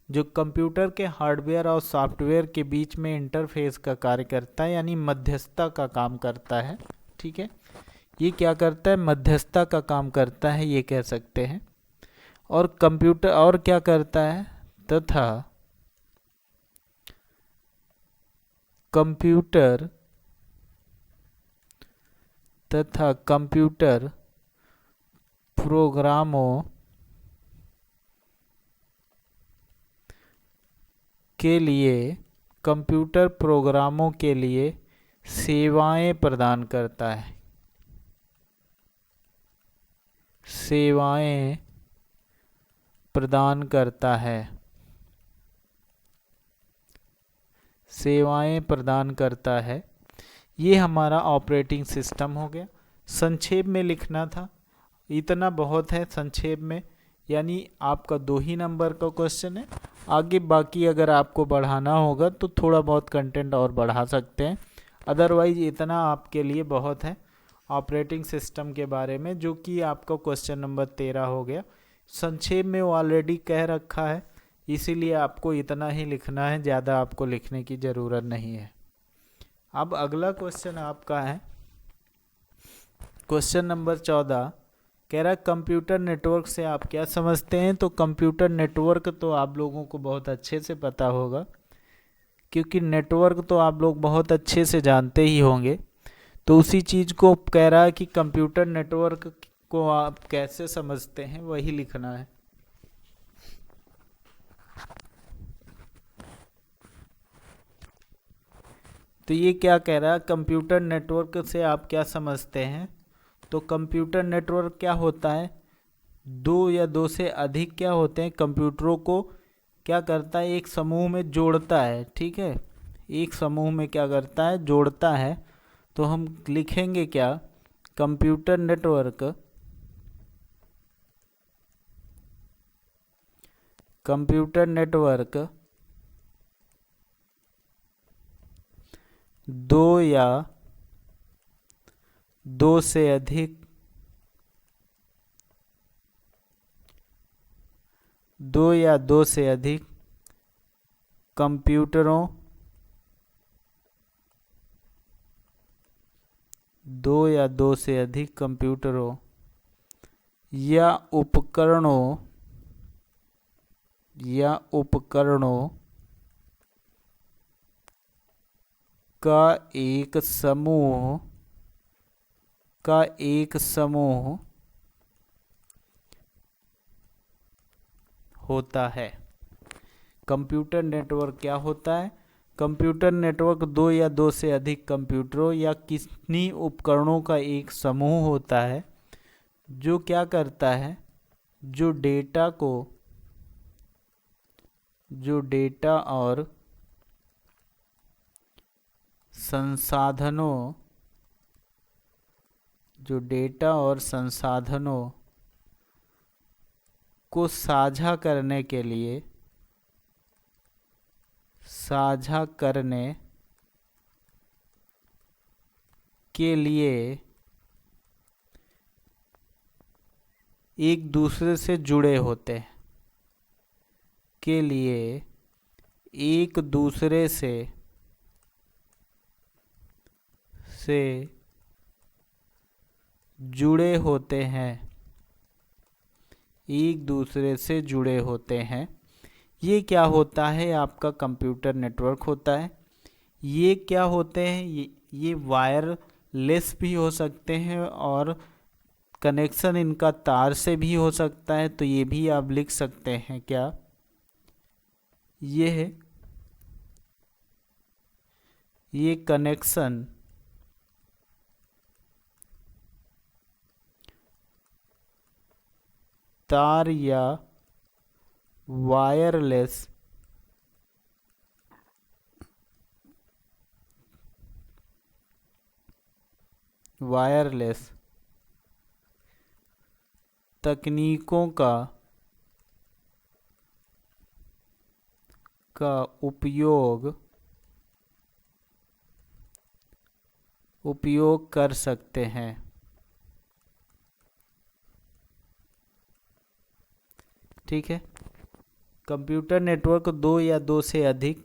जो कंप्यूटर के हार्डवेयर और सॉफ्टवेयर के बीच में इंटरफेस का कार्य करता है, यानी मध्यस्थता का काम करता है। ठीक है, ये क्या करता है, मध्यस्थता का काम करता है, ये कह सकते हैं। और कंप्यूटर और क्या करता है, तथा कंप्यूटर तथा कंप्यूटर प्रोग्रामों के लिए सेवाएं प्रदान करता है। सेवाएं प्रदान करता है। सेवाएं प्रदान करता है। ये हमारा ऑपरेटिंग सिस्टम हो गया। संक्षेप में लिखना था, इतना बहुत है संक्षेप में, यानी आपका 2 ही नंबर का क्वेश्चन है। आगे बाकी अगर आपको बढ़ाना होगा तो थोड़ा बहुत कंटेंट और बढ़ा सकते हैं, अदरवाइज इतना आपके लिए बहुत है ऑपरेटिंग सिस्टम के बारे में, जो कि आपका क्वेश्चन नंबर 13 हो गया। संक्षेप में वो ऑलरेडी कह रखा है, इसीलिए आपको इतना ही लिखना है, ज़्यादा आपको लिखने की ज़रूरत नहीं है। अब अगला क्वेश्चन आपका है क्वेश्चन नंबर 14। कह रहा है कंप्यूटर नेटवर्क से आप क्या समझते हैं। तो कंप्यूटर नेटवर्क तो आप लोगों को बहुत अच्छे से पता होगा, क्योंकि नेटवर्क तो आप लोग बहुत अच्छे से जानते ही होंगे। तो उसी चीज़ को कह रहा है कि कंप्यूटर नेटवर्क को आप कैसे समझते हैं, वही लिखना है। तो ये क्या कह रहा है, कंप्यूटर नेटवर्क से आप क्या समझते हैं। तो कंप्यूटर नेटवर्क क्या होता है, 2 या 2 से अधिक क्या होते हैं कंप्यूटरों को क्या करता है, एक समूह में जोड़ता है। ठीक है, एक समूह में क्या करता है, जोड़ता है। तो हम लिखेंगे क्या, कंप्यूटर नेटवर्क, कंप्यूटर नेटवर्क 2 या 2 से अधिक, 2 या 2 से अधिक कंप्यूटरों, 2 या 2 से अधिक कंप्यूटरों या उपकरणों का एक समूह होता है। कंप्यूटर नेटवर्क क्या होता है, कंप्यूटर नेटवर्क 2 या 2 से अधिक कंप्यूटरों या किन्हीं उपकरणों का एक समूह होता है, जो क्या करता है, जो डेटा और संसाधनों को साझा करने के लिए एक दूसरे से जुड़े होते हैं, के लिए एक दूसरे से जुड़े होते हैं, एक दूसरे से जुड़े होते हैं। ये क्या होता है, आपका कंप्यूटर नेटवर्क होता है। ये क्या होते हैं, ये वायरलेस भी हो सकते हैं और कनेक्शन इनका तार से भी हो सकता है। तो ये भी आप लिख सकते हैं क्या, ये कनेक्शन तार या वायरलेस तकनीकों का उपयोग कर सकते हैं। ठीक है, कंप्यूटर नेटवर्क 2 या 2 से अधिक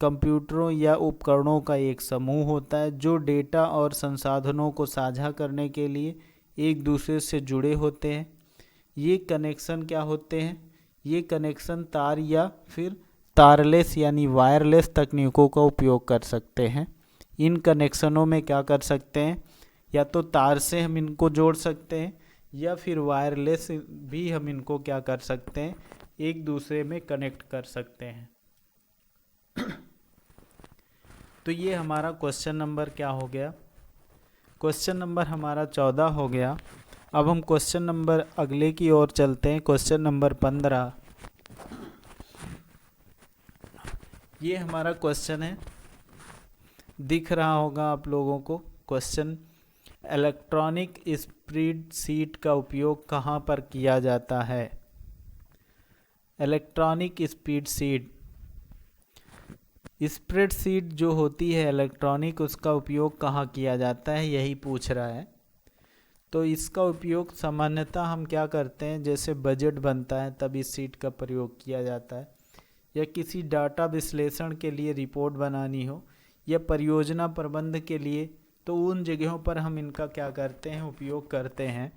कंप्यूटरों या उपकरणों का एक समूह होता है, जो डेटा और संसाधनों को साझा करने के लिए एक दूसरे से जुड़े होते हैं। ये कनेक्शन क्या होते हैं, ये कनेक्शन तार या फिर तारलेस यानी वायरलेस तकनीकों का उपयोग कर सकते हैं। इन कनेक्शनों में क्या कर सकते हैं, या तो तार से हम इनको जोड़ सकते हैं या फिर वायरलेस भी हम इनको क्या कर सकते हैं, एक दूसरे में कनेक्ट कर सकते हैं। तो ये हमारा क्वेश्चन नंबर क्या हो गया, क्वेश्चन नंबर हमारा 14 हो गया। अब हम क्वेश्चन नंबर अगले की ओर चलते हैं, क्वेश्चन नंबर 15। ये हमारा क्वेश्चन है, दिख रहा होगा आप लोगों को क्वेश्चन। इलेक्ट्रॉनिक स्प्रेडशीट का उपयोग कहाँ पर किया जाता है? इलेक्ट्रॉनिक स्प्रेडशीट जो होती है इलेक्ट्रॉनिक, उसका उपयोग कहाँ किया जाता है, यही पूछ रहा है। तो इसका उपयोग सामान्यतः हम क्या करते हैं, जैसे बजट बनता है तब इस सीट का प्रयोग किया जाता है, या किसी डाटा विश्लेषण के लिए रिपोर्ट बनानी हो, या परियोजना प्रबंध के लिए, तो उन जगहों पर हम इनका क्या करते हैं, उपयोग करते हैं।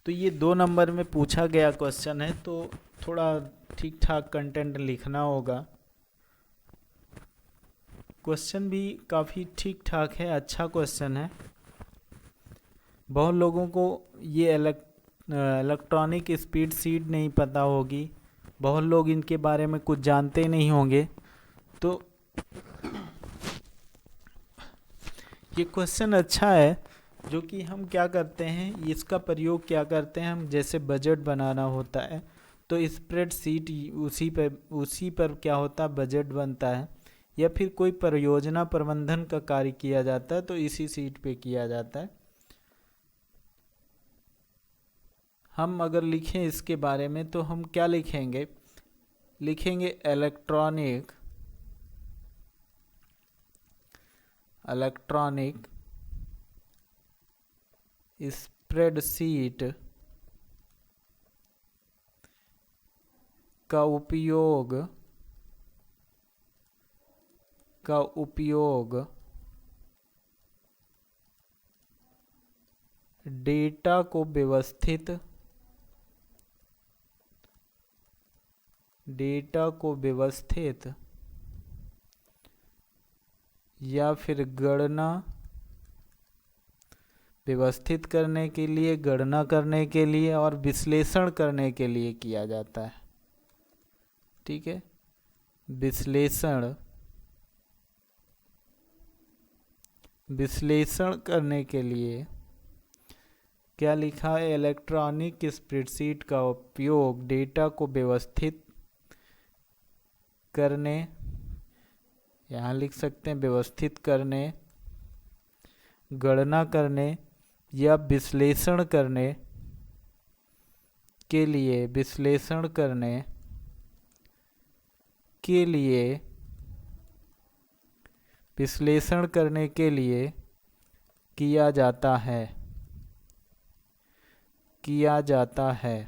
तो ये 2 नंबर में पूछा गया क्वेश्चन है, तो थोड़ा ठीक ठाक कंटेंट लिखना होगा। क्वेश्चन भी काफ़ी ठीक ठाक है, अच्छा क्वेश्चन है। बहुत लोगों को ये इलेक्ट्रॉनिक स्प्रेडशीट नहीं पता होगी, बहुत लोग इनके बारे में कुछ जानते नहीं होंगे। तो ये क्वेश्चन अच्छा है, जो कि हम क्या करते हैं, इसका प्रयोग क्या करते हैं हम, जैसे बजट बनाना होता है तो स्प्रेडशीट उसी पर क्या होता है, बजट बनता है, या फिर कोई परियोजना प्रबंधन का कार्य किया जाता है तो इसी सीट पे किया जाता है। हम अगर लिखें इसके बारे में तो हम क्या लिखेंगे, लिखेंगे इलेक्ट्रॉनिक स्प्रेडशीट का उपयोग डेटा को व्यवस्थित या फिर गणना व्यवस्थित करने के लिए, गणना करने के लिए और विश्लेषण करने के लिए किया जाता है। ठीक है, विश्लेषण करने के लिए क्या लिखा है, इलेक्ट्रॉनिक स्प्रेडशीट का उपयोग डेटा को व्यवस्थित करने, यहाँ लिख सकते हैं व्यवस्थित करने, गणना करने या विश्लेषण करने के लिए किया जाता है।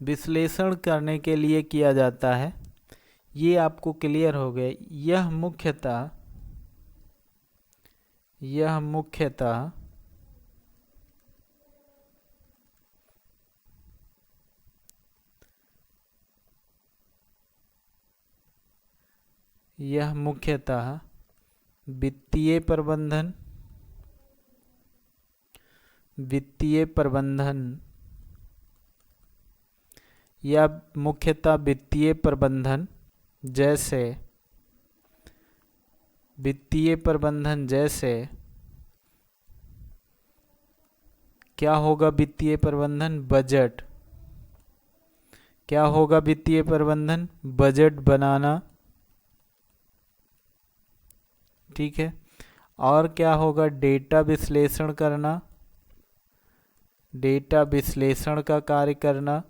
विश्लेषण करने के लिए किया जाता है, ये आपको क्लियर हो गया। यह मुख्यतः वित्तीय प्रबंधन जैसे क्या होगा, वित्तीय प्रबंधन बजट, क्या होगा वित्तीय प्रबंधन, बजट बनाना। ठीक है, और क्या होगा, डेटा विश्लेषण करना, डेटा विश्लेषण का कार्य करना।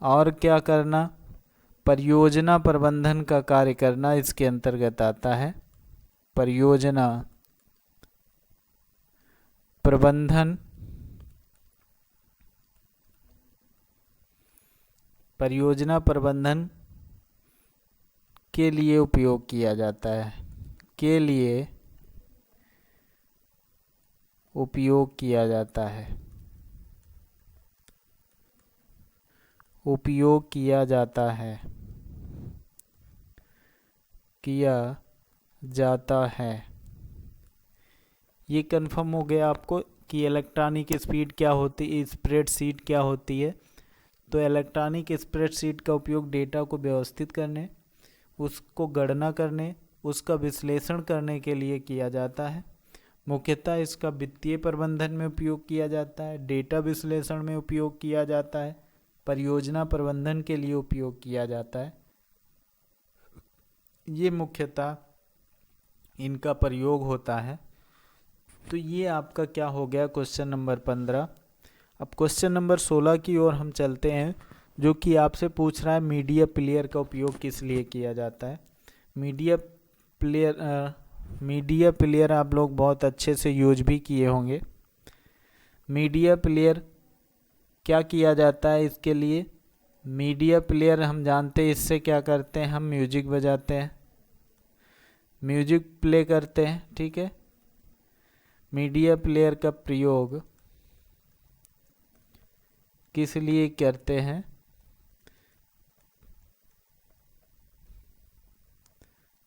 और क्या करना, परियोजना प्रबंधन का कार्य करना इसके अंतर्गत आता है। परियोजना प्रबंधन के लिए उपयोग किया जाता है, उपयोग किया जाता है, किया जाता है। ये कंफर्म हो गया आपको कि इलेक्ट्रॉनिक स्पीड क्या होती है, स्प्रेडशीट क्या होती है। तो इलेक्ट्रॉनिक स्प्रेडशीट का उपयोग डेटा को व्यवस्थित करने, उसको गणना करने, उसका विश्लेषण करने के लिए किया जाता है। मुख्यतः इसका वित्तीय प्रबंधन में उपयोग किया जाता है, डेटा विश्लेषण में उपयोग किया जाता है, परियोजना प्रबंधन के लिए उपयोग किया जाता है। ये मुख्यतः इनका प्रयोग होता है। तो ये आपका क्या हो गया क्वेश्चन नंबर 15। अब क्वेश्चन नंबर 16 की ओर हम चलते हैं, जो कि आपसे पूछ रहा है मीडिया प्लेयर का उपयोग किस लिए किया जाता है। मीडिया प्लेयर आप लोग बहुत अच्छे से यूज भी किए होंगे। मीडिया प्लेयर क्या किया जाता है इसके लिए। मीडिया प्लेयर हम जानते हैं इससे क्या करते हैं, हम म्यूजिक बजाते हैं, म्यूजिक प्ले करते हैं, ठीक है। मीडिया प्लेयर का प्रयोग किस लिए करते हैं,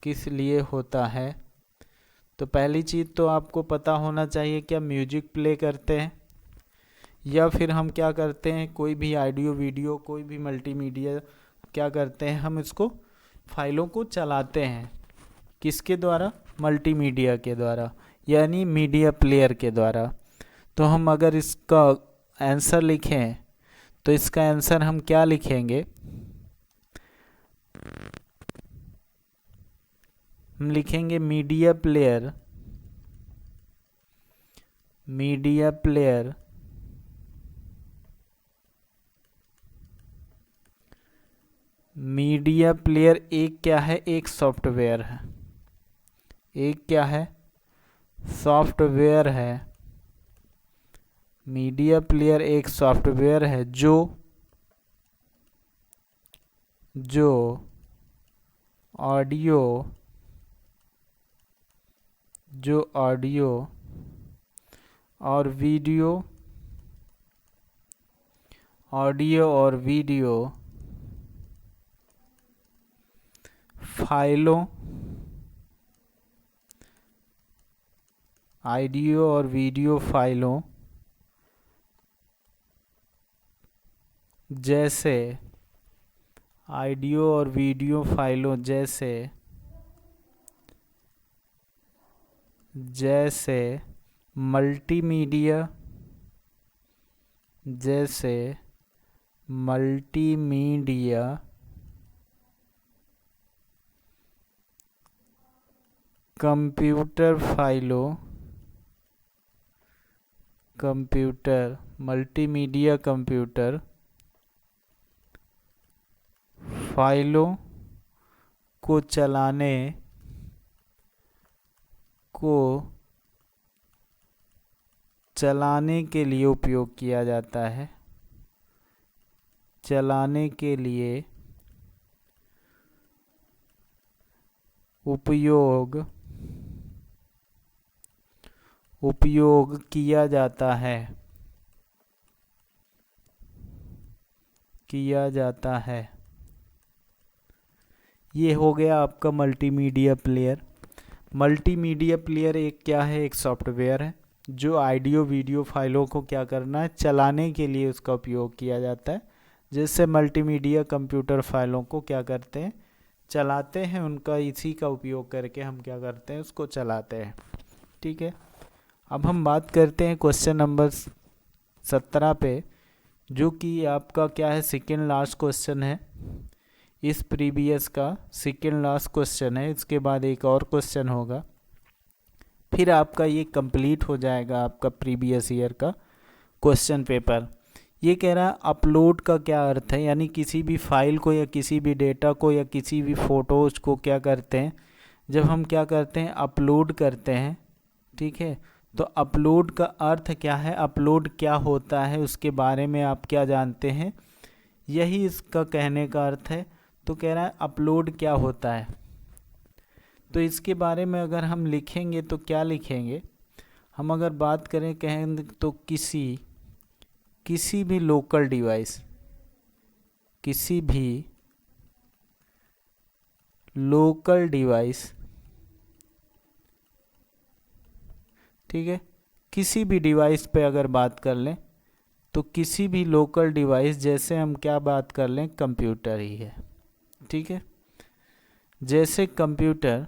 किस लिए होता है। तो पहली चीज़ तो आपको पता होना चाहिए क्या म्यूजिक प्ले करते हैं, या फिर हम क्या करते हैं, कोई भी ऑडियो वीडियो कोई भी मल्टीमीडिया क्या करते हैं, हम इसको फाइलों को चलाते हैं किसके द्वारा, मल्टीमीडिया के द्वारा, यानी मीडिया प्लेयर के द्वारा। तो हम अगर इसका आंसर लिखें तो इसका आंसर हम क्या लिखेंगे, हम लिखेंगे media player, media player media player एक क्या है, एक सॉफ्टवेयर है, एक क्या है, सॉफ्टवेयर है। मीडिया प्लेयर एक सॉफ्टवेयर है जो ऑडियो और वीडियो फाइलों, ऑडियो और वीडियो फाइलों जैसे, ऑडियो और वीडियो फाइलों जैसे मल्टीमीडिया कंप्यूटर फाइलों, मल्टीमीडिया कंप्यूटर फाइलों को चलाने के लिए उपयोग किया जाता है, चलाने के लिए उपयोग किया जाता है। ये हो गया आपका मल्टीमीडिया प्लेयर। मल्टीमीडिया प्लेयर एक क्या है, एक सॉफ्टवेयर है जो ऑडियो वीडियो फाइलों को क्या करना है, चलाने के लिए उसका उपयोग किया जाता है। जिससे मल्टीमीडिया कंप्यूटर फाइलों को क्या करते हैं, चलाते हैं, उनका इसी का उपयोग करके हम क्या करते हैं, उसको चलाते हैं, ठीक है। अब हम बात करते हैं क्वेश्चन नंबर 17 पे, जो कि आपका क्या है, सेकेंड लास्ट क्वेश्चन है, इस प्रीवियस का सेकेंड लास्ट क्वेश्चन है। इसके बाद एक और क्वेश्चन होगा, फिर आपका ये कंप्लीट हो जाएगा आपका प्रीवियस ईयर का क्वेश्चन पेपर। ये कह रहा है अपलोड का क्या अर्थ है, यानी किसी भी फाइल को या किसी भी डेटा को या किसी भी फ़ोटोज़ को क्या करते हैं, जब हम क्या करते हैं, अपलोड करते हैं, ठीक है। तो अपलोड का अर्थ क्या है, अपलोड क्या होता है, उसके बारे में आप क्या जानते हैं, यही इसका कहने का अर्थ है। तो कह रहा है अपलोड क्या होता है, तो इसके बारे में अगर हम लिखेंगे तो क्या लिखेंगे, हम अगर बात करें कहें तो किसी भी लोकल डिवाइस, किसी भी लोकल डिवाइस, ठीक है, किसी भी डिवाइस पे अगर बात कर लें तो किसी भी लोकल डिवाइस, जैसे हम क्या बात कर लें, कंप्यूटर ही है, ठीक है। जैसे कंप्यूटर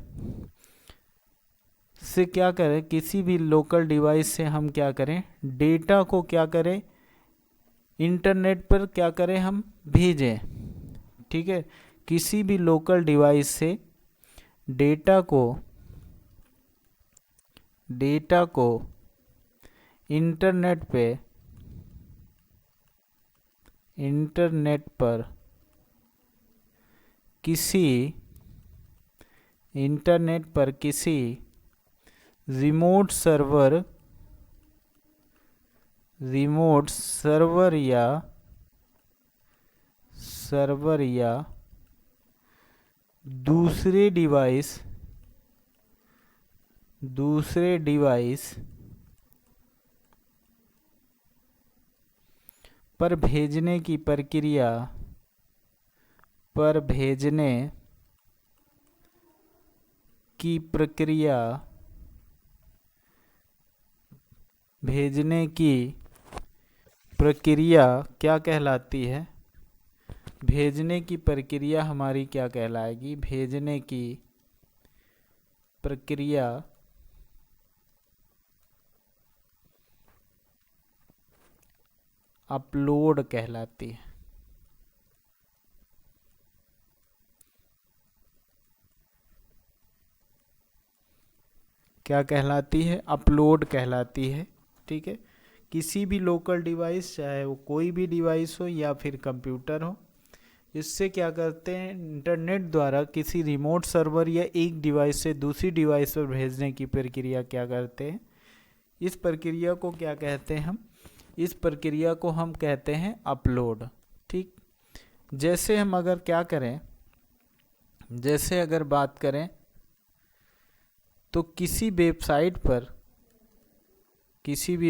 से क्या करें, किसी भी लोकल डिवाइस से हम क्या करें, डेटा को क्या करें, इंटरनेट पर क्या करें, हम भेजें, ठीक है। किसी भी लोकल डिवाइस से डेटा को इंटरनेट पर किसी रिमोट सर्वर या दूसरे डिवाइस पर भेजने की प्रक्रिया क्या कहलाती है, भेजने की प्रक्रिया हमारी क्या कहलाएगी, भेजने की प्रक्रिया अपलोड कहलाती है। क्या कहलाती है, अपलोड कहलाती है, ठीक है। किसी भी लोकल डिवाइस, चाहे वो कोई भी डिवाइस हो या फिर कंप्यूटर हो, इससे क्या करते हैं, इंटरनेट द्वारा किसी रिमोट सर्वर या एक डिवाइस से दूसरी डिवाइस पर भेजने की प्रक्रिया क्या करते हैं, इस प्रक्रिया को क्या कहते हैं हम, इस प्रक्रिया को हम कहते हैं अपलोड, ठीक। जैसे हम अगर क्या करें, जैसे अगर बात करें तो किसी भी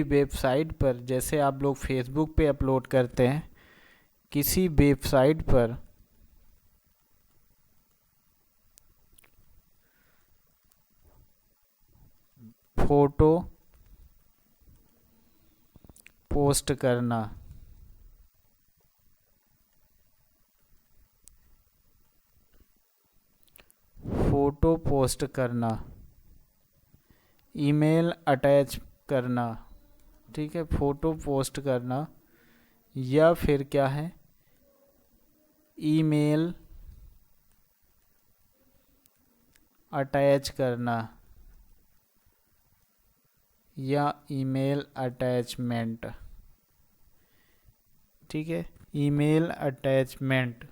वेबसाइट पर जैसे आप लोग फेसबुक पे अपलोड करते हैं, किसी वेबसाइट पर फोटो पोस्ट करना, ईमेल अटैच करना, ठीक है, फोटो पोस्ट करना, या फिर क्या है, ईमेल अटैच करना, या ईमेल अटैचमेंट, ठीक है, ईमेल अटैचमेंट,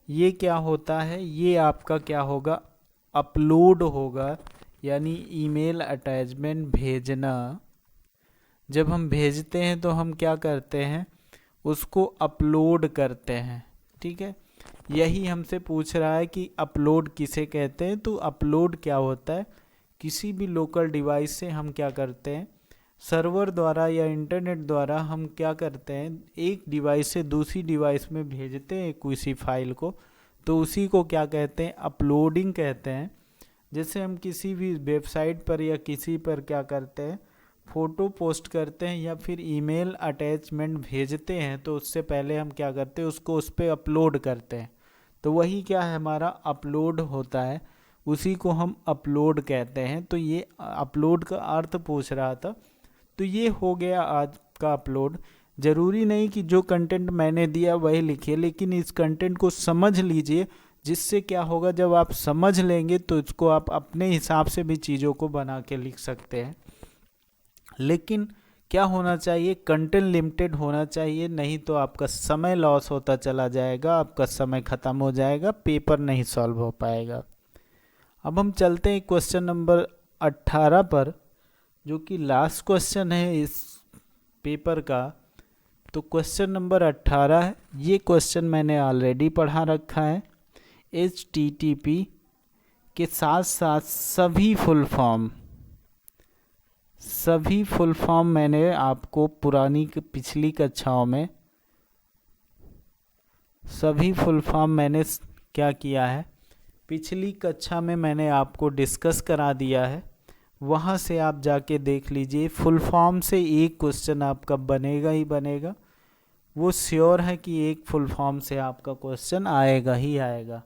ये क्या होता है, ये आपका क्या होगा, अपलोड होगा, यानी ईमेल अटैचमेंट भेजना। जब हम भेजते हैं तो हम क्या करते हैं, उसको अपलोड करते हैं, ठीक है। यही हमसे पूछ रहा है कि अपलोड किसे कहते हैं, तो अपलोड क्या होता है, किसी भी लोकल डिवाइस से हम क्या करते हैं, सर्वर द्वारा या इंटरनेट द्वारा हम क्या करते हैं, एक डिवाइस से दूसरी डिवाइस में भेजते हैं किसी फाइल को, तो उसी को क्या कहते हैं, अपलोडिंग कहते हैं। जैसे हम किसी भी वेबसाइट पर या किसी पर क्या करते हैं, फ़ोटो पोस्ट करते हैं या फिर ईमेल अटैचमेंट भेजते हैं, तो उससे पहले हम क्या करते हैं, उसको उस पर अपलोड करते हैं, तो वही क्या है, हमारा अपलोड होता है, उसी को हम अपलोड कहते हैं। तो ये अपलोड का अर्थ पूछ रहा था, तो ये हो गया आज का अपलोड। ज़रूरी नहीं कि जो कंटेंट मैंने दिया वही लिखिए, लेकिन इस कंटेंट को समझ लीजिए, जिससे क्या होगा, जब आप समझ लेंगे तो इसको आप अपने हिसाब से भी चीज़ों को बना के लिख सकते हैं। लेकिन क्या होना चाहिए, कंटेंट लिमिटेड होना चाहिए, नहीं तो आपका समय लॉस होता चला जाएगा, आपका समय ख़त्म हो जाएगा, पेपर नहीं सॉल्व हो पाएगा। अब हम चलते हैं क्वेश्चन नंबर 18 पर, जो कि लास्ट क्वेश्चन है इस पेपर का। तो क्वेश्चन नंबर 18 है, ये क्वेश्चन मैंने ऑलरेडी पढ़ा रखा है। HTTP के साथ साथ सभी फुल फॉर्म मैंने आपको पिछली कक्षाओं में सभी फुल फॉर्म मैंने क्या किया है, पिछली कक्षा में मैंने आपको डिस्कस करा दिया है, वहाँ से आप जाके देख लीजिए। फुल फॉर्म से एक क्वेश्चन आपका बनेगा ही बनेगा, वो श्योर है कि एक फुल फॉर्म से आपका क्वेश्चन आएगा ही आएगा।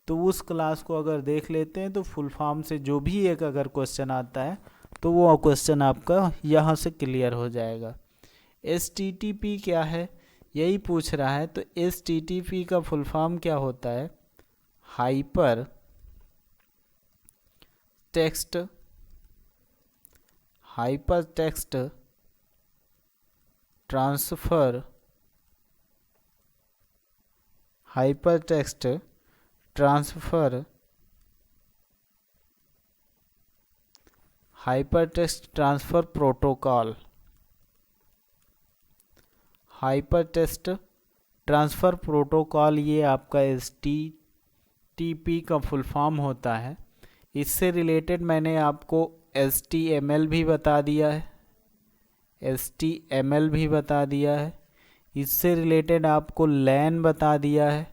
तो उस क्लास को अगर देख लेते हैं तो फुल फॉर्म से जो भी एक अगर क्वेश्चन आता है तो वो क्वेश्चन आपका यहाँ से क्लियर हो जाएगा। HTTP क्या है यही पूछ रहा है, तो HTTP का फुल फॉर्म क्या होता है, hyper text transfer hypertext transfer protocol. Hypertext transfer protocol ये आपका HTTP का फुल फॉर्म होता है। इससे रिलेटेड मैंने आपको HTML भी बता दिया है, इससे रिलेटेड आपको LAN बता दिया है,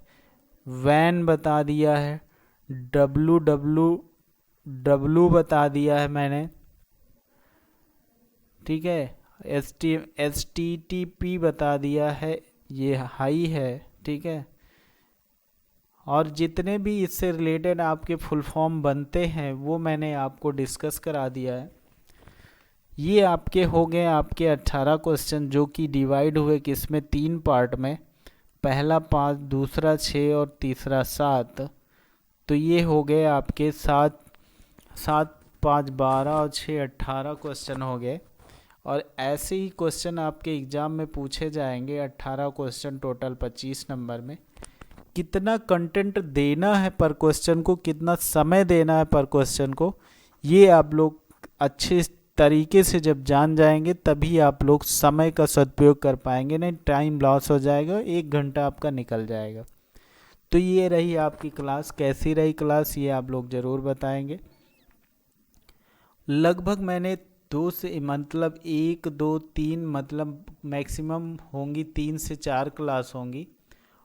WAN बता दिया है, www बता दिया है मैंने, ठीक है। HTTP बता दिया है, ये हाई है, ठीक है। और जितने भी इससे रिलेटेड आपके फुल फॉर्म बनते हैं वो मैंने आपको डिस्कस करा दिया है। ये आपके हो गए आपके 18 क्वेश्चन, जो कि डिवाइड हुए किसमें, 3 पार्ट में, पहला 5, दूसरा 6 और तीसरा 7। तो ये हो गए आपके 7, 5, 12 और 6, 18 क्वेश्चन हो गए। और ऐसे ही क्वेश्चन आपके एग्ज़ाम में पूछे जाएंगे, 18 क्वेश्चन टोटल 25 नंबर में। कितना कंटेंट देना है पर क्वेश्चन को, कितना समय देना है पर क्वेश्चन को, ये आप लोग अच्छे तरीके से जब जान जाएंगे तभी आप लोग समय का सदुपयोग कर पाएंगे, नहीं टाइम लॉस हो जाएगा, 1 घंटा आपका निकल जाएगा। तो ये रही आपकी क्लास। कैसी रही क्लास ये आप लोग ज़रूर बताएंगे। लगभग मैंने 2 से 1, 2, 3 मैक्सिमम होंगी 3 से 4 क्लास होंगी,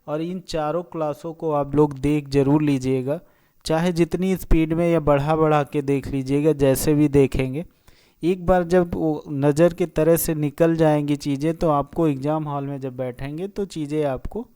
और इन चारों क्लासों को आप लोग देख ज़रूर लीजिएगा, चाहे जितनी स्पीड में या बढ़ा के देख लीजिएगा, जैसे भी देखेंगे। एक बार जब वो नज़र की तरह से निकल जाएंगी चीज़ें तो आपको एग्ज़ाम हॉल में जब बैठेंगे तो चीज़ें आपको